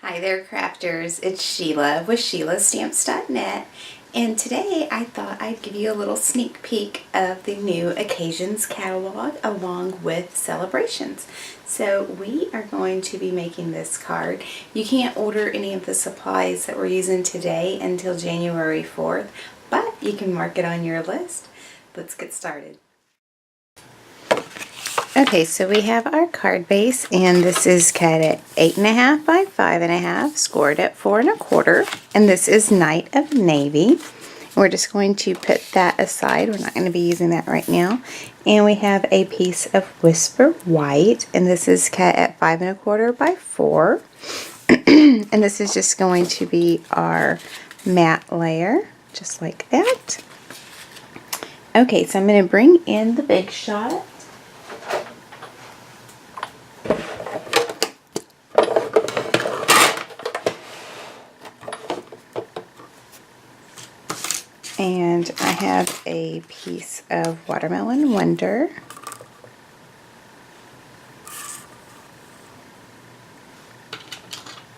Hi there crafters, it's Sheila with SheilaStamps.net, and today I thought I'd give you a little sneak peek of the new Occasions catalog along with celebrations. So we are going to be making this card. You can't order any of the supplies that we're using today until January 4th, but you can mark it on your list. Let's get started. Okay, so we have our card base, and this is cut at 8.5 by 5.5, scored at 4 1/4, and this is Night of Navy. We're just going to put that aside. We're not going to be using that right now. And we have a piece of Whisper White, and this is cut at 5 1/4 by 4. And this is just going to be our matte layer, just like that. Okay, so I'm going to bring in the Big Shot. And I have a piece of Watermelon Wonder.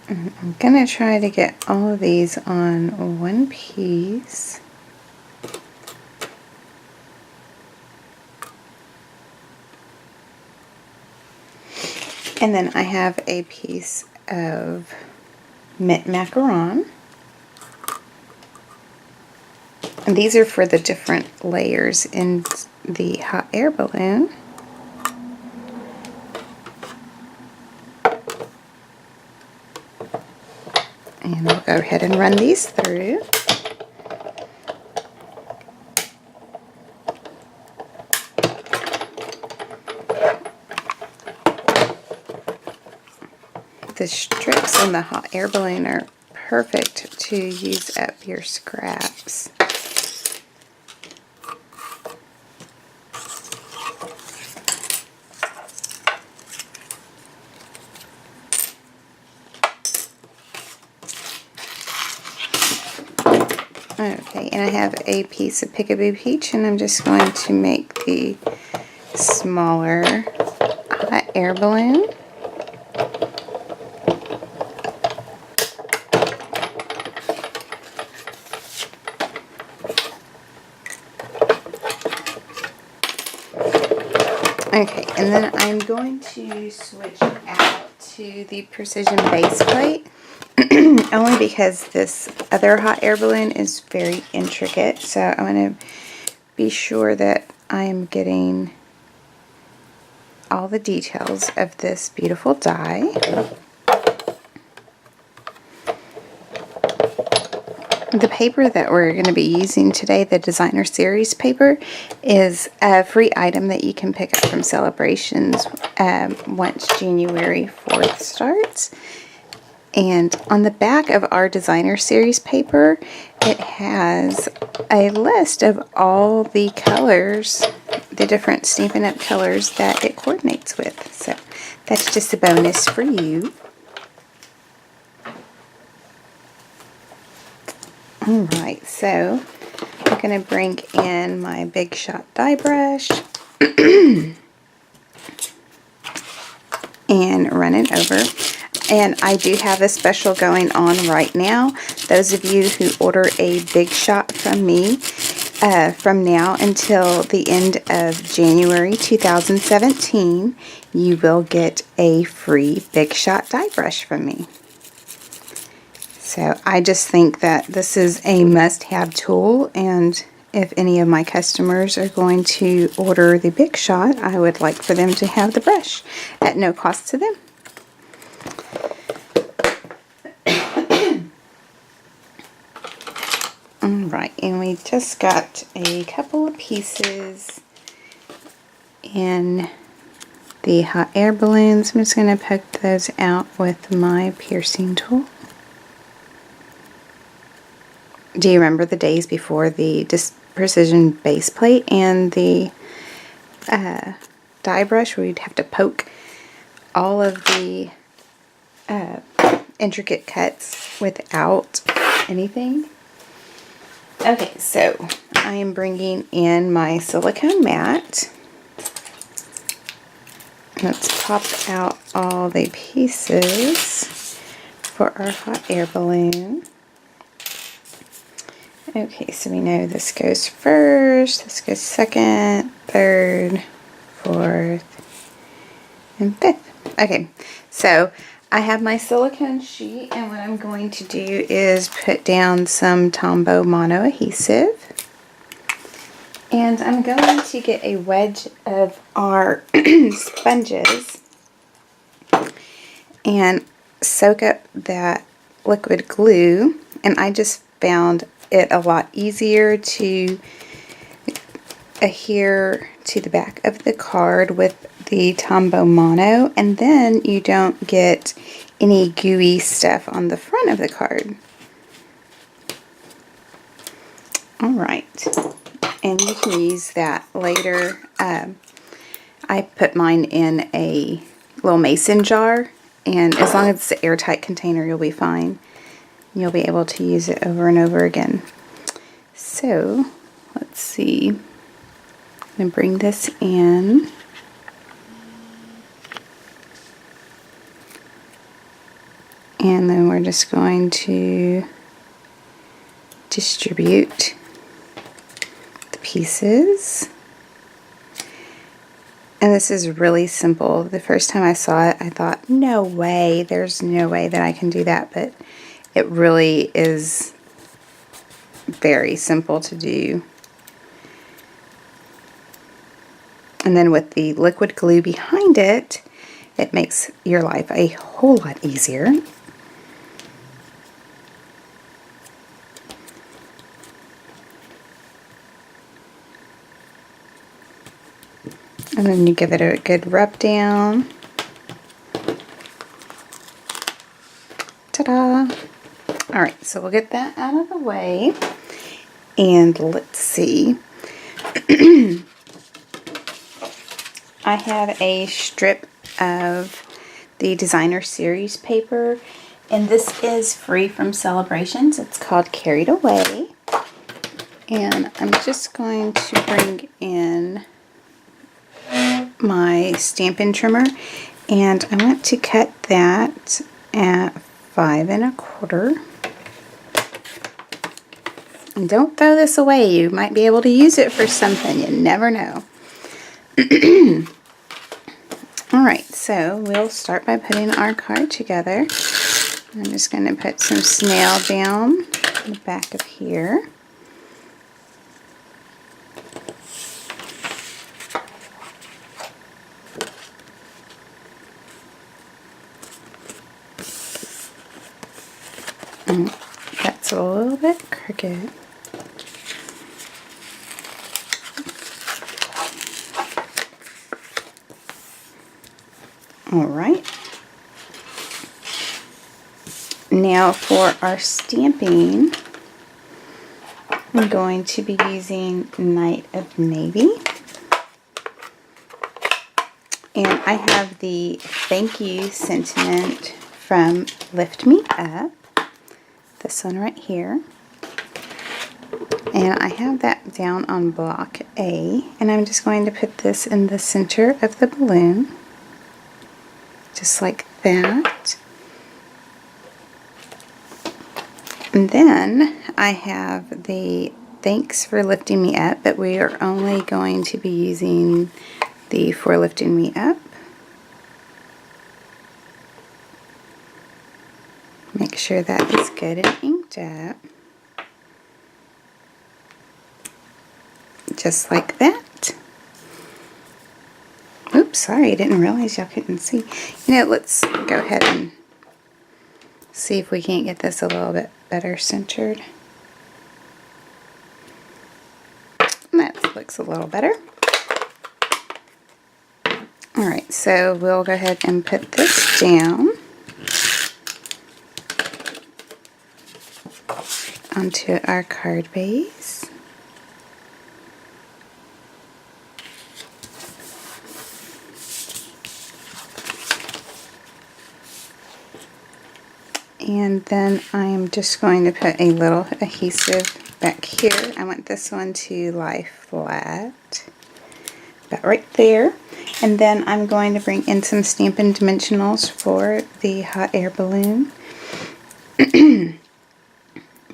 I'm going to try to get all of these on one piece. And then I have a piece of Mint Macaron. And these are for the different layers in the hot air balloon. And we'll go ahead and run these through. The strips on the hot air balloon are perfect to use up your scraps. Okay, and I have a piece of Peekaboo Peach, and I'm just going to make the smaller hot air balloon. Okay, and then I'm going to switch out to the Precision Base Plate. Only because this other hot air balloon is very intricate, so I want to be sure that I'm getting all the details of this beautiful die. The paper that we're going to be using today, the Designer Series paper, is a free item that you can pick up from celebrations once January 4th starts. And on the back of our Designer Series paper, it has a list of all the colors, the different Stampin' Up! Colors that it coordinates with. So that's just a bonus for you. Alright, so I'm going to bring in my Big Shot die brush and run it over. And I do have a special going on right now. Those of you who order a Big Shot from me, from now until the end of January 2017, you will get a free Big Shot die brush from me. So I just think that this is a must-have tool, and if any of my customers are going to order the Big Shot, I would like for them to have the brush at no cost to them. Alright, and we just got a couple of pieces in the hot air balloons. I'm just going to poke those out with my piercing tool. Do you remember the days before the Precision Base Plate and the die brush, where you'd have to poke all of the intricate cuts without anything? Okay, so I am bringing in my silicone mat. Let's pop out all the pieces for our hot air balloon. Okay, so we know this goes first, this goes second, third, fourth, and fifth. Okay, so I have my silicone sheet, and what I'm going to do is put down some Tombow mono adhesive. And I'm going to get a wedge of our sponges and soak up that liquid glue. And I just found it a lot easier to adhere to the back of the card with the Tombow mono, and then you don't get any gooey stuff on the front of the card. Alright, and you can use that later. I put mine in a little mason jar, and as long as it's an airtight container, you'll be fine. You'll be able to use it over and over again. So, let's see. I'm going to bring this in. And then we're just going to distribute the pieces. And this is really simple. The first time I saw it, I thought, no way, there's no way that I can do that. But it really is very simple to do. And then with the liquid glue behind it, it makes your life a whole lot easier. And then you give it a good rub down. Ta-da! Alright, so we'll get that out of the way. And let's see. I have a strip of the Designer Series paper, and this is free from Celebrations. It's called Carried Away. And I'm just going to bring in my Stampin Trimmer, and I want to cut that at 5 1/4. And don't throw this away. You might be able to use it for something. You never know. Alright, so we'll start by putting our card together. I'm just going to put some snail down in the back of here. That's a little bit crooked. Alright. Now for our stamping, I'm going to be using Night of Navy. And I have the thank you sentiment from Lift Me Up. This one right here. And I have that down on block A. And I'm just going to put this in the center of the balloon. Just like that. And then I have the thanks for lifting me up, but we are only going to be using the for lifting me up. Make sure that is good and inked up. Just like that. Oops, sorry, I didn't realize y'all couldn't see. You know, let's go ahead and see if we can't get this a little bit better centered. That looks a little better. Alright, so we'll go ahead and put this down onto our card base. And then I'm just going to put a little adhesive back here. I want this one to lie flat, about right there. And then I'm going to bring in some Stampin Dimensionals for the hot air balloon. You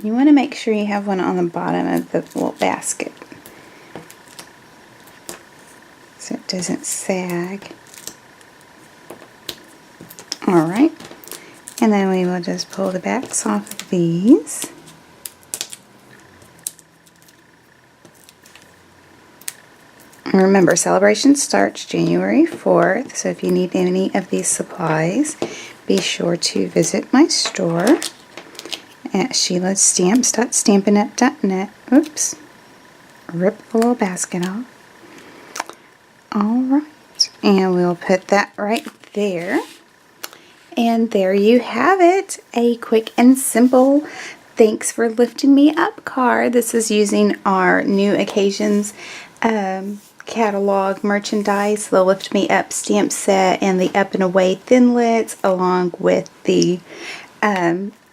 want to make sure you have one on the bottom of the little basket so it doesn't sag. Alright, and then we will just pull the backs off of these. And remember, celebration starts January 4th, so if you need any of these supplies, be sure to visit my store at sheilastamps.stampinup.net. Oops, rip the little basket off. Alright, and we'll put that right there. And there you have it, a quick and simple Thanks for Lifting Me Up card. This is using our New Occasions catalog merchandise, the Lift Me Up stamp set and the Up and Away Thinlits, along with the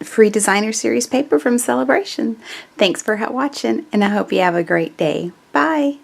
free designer series paper from Celebration. Thanks for watching, and I hope you have a great day. Bye!